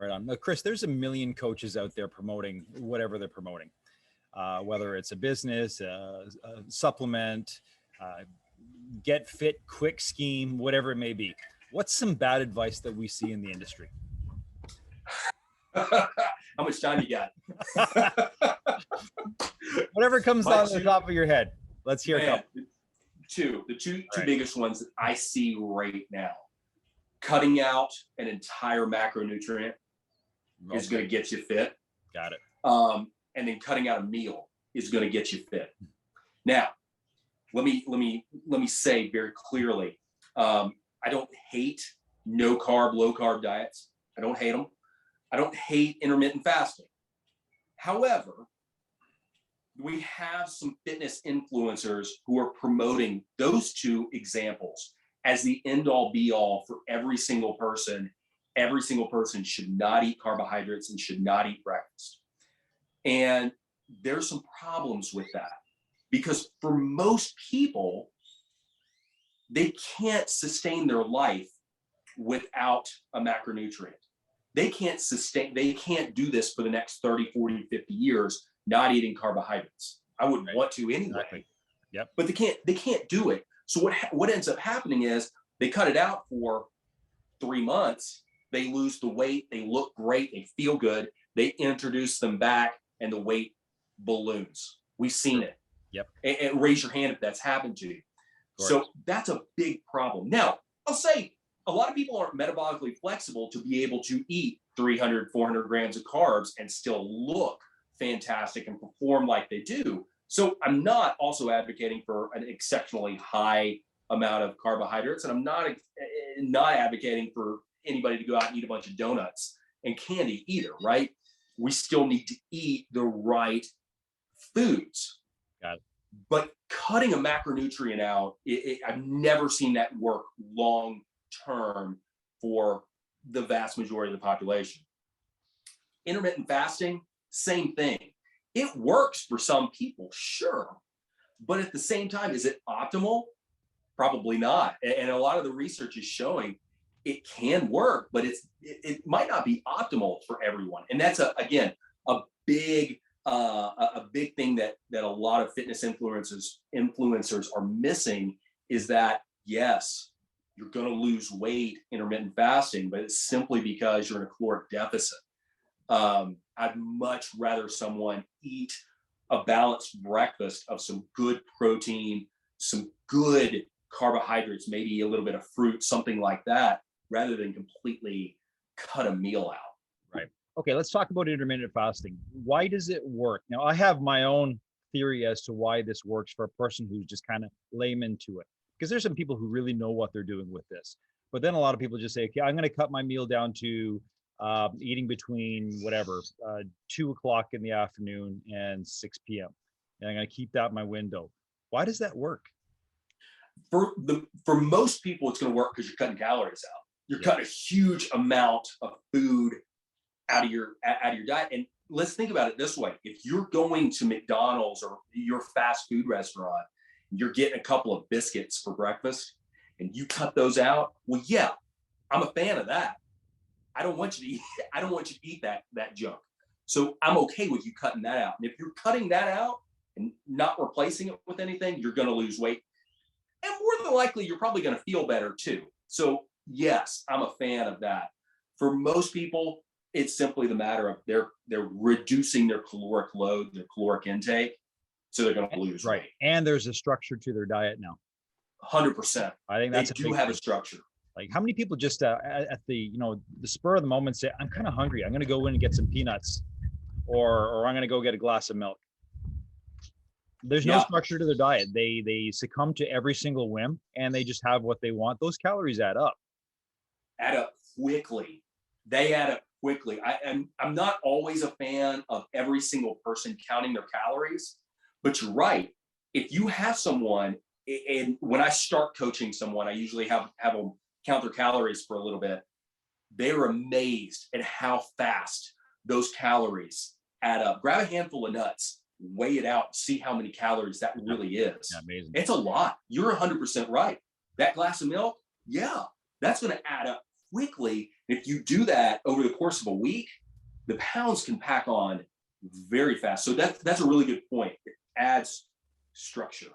Right on. Now, Chris, there's a million coaches out there promoting whatever they're promoting, whether it's a business, a supplement, get fit quick scheme, whatever it may be. What's some bad advice that we see in the industry? How much time you got? Whatever comes on the top of your head. Let's hear a couple. The two biggest ones that I see right now. Cutting out an entire macronutrient is going to get you fit. Got it. And then cutting out a meal is going to get you fit. Now, let me say very clearly, I don't hate no carb, low carb diets. I don't hate them. I don't hate intermittent fasting. However, we have some fitness influencers who are promoting those two examples as the end all be all for every single person. Every single person should not eat carbohydrates and should not eat breakfast. And there's some problems with that because for most people, they can't sustain their life without a macronutrient. They can't do this for the next 30, 40, 50 years, not eating carbohydrates. I wouldn't want to anyway. Exactly. Yep. But they can't do it. So what ends up happening is they cut it out for 3 months. They lose the weight. They look great. They feel good. They introduce them back and the weight balloons. We've seen it. Yep. And raise your hand if that's happened to you. So that's a big problem. Now, I'll say a lot of people aren't metabolically flexible to be able to eat 300, 400 grams of carbs and still look fantastic and perform like they do. So I'm not also advocating for an exceptionally high amount of carbohydrates, and I'm not advocating for anybody to go out and eat a bunch of donuts and candy either, right? We still need to eat the right foods. Got it. But cutting a macronutrient out, I've never seen that work long term for the vast majority of the population. Intermittent fasting, same thing. It works for some people, sure. But at the same time, is it optimal? Probably not. And a lot of the research is showing it can work, but it might not be optimal for everyone. And that's a big thing that a lot of fitness influencers are missing is that, yes, you're going to lose weight intermittent fasting, but it's simply because you're in a caloric deficit. I'd much rather someone eat a balanced breakfast of some good protein, some good carbohydrates, maybe a little bit of fruit, something like that, rather than completely cut a meal out. Right. Okay, let's talk about intermittent fasting. Why does it work? Now, I have my own theory as to why this works for a person who's just kind of layman to it. Because there's some people who really know what they're doing with this. But then a lot of people just say, okay, I'm going to cut my meal down to eating between 2 o'clock in the afternoon and 6 p.m. And I'm going to keep that in my window. Why does that work? For most people, it's going to work because you're cutting calories out. You're cutting a huge amount of food out of your diet. And let's think about it this way. If you're going to McDonald's or your fast food restaurant, you're getting a couple of biscuits for breakfast and you cut those out. Well, yeah, I'm a fan of that. I don't want you to eat that junk. So I'm okay with you cutting that out. And if you're cutting that out and not replacing it with anything, you're going to lose weight. And more than likely, you're probably going to feel better too. So yes, I'm a fan of that. For most people, it's simply the matter of they're reducing their caloric load, their caloric intake, so they're going to lose weight. And there's a structure to their diet now. 100%. I think that's they do have a structure. Like how many people just at the the spur of the moment say, I'm kind of hungry, I'm going to go in and get some peanuts, or I'm going to go get a glass of milk. There's no structure to their diet. They succumb to every single whim and they just have what they want. Those calories add up. Add up quickly. They add up quickly. I'm not always a fan of every single person counting their calories, but you're right. If you have someone, and when I start coaching someone, I usually have them count their calories for a little bit. They're amazed at how fast those calories add up. Grab a handful of nuts, weigh it out, see how many calories that really is. Yeah, amazing. It's a lot. You're 100% right. That glass of milk, that's going to add up quickly. If you do that over the course of a week, the pounds can pack on very fast. So that's a really good point. It adds structure.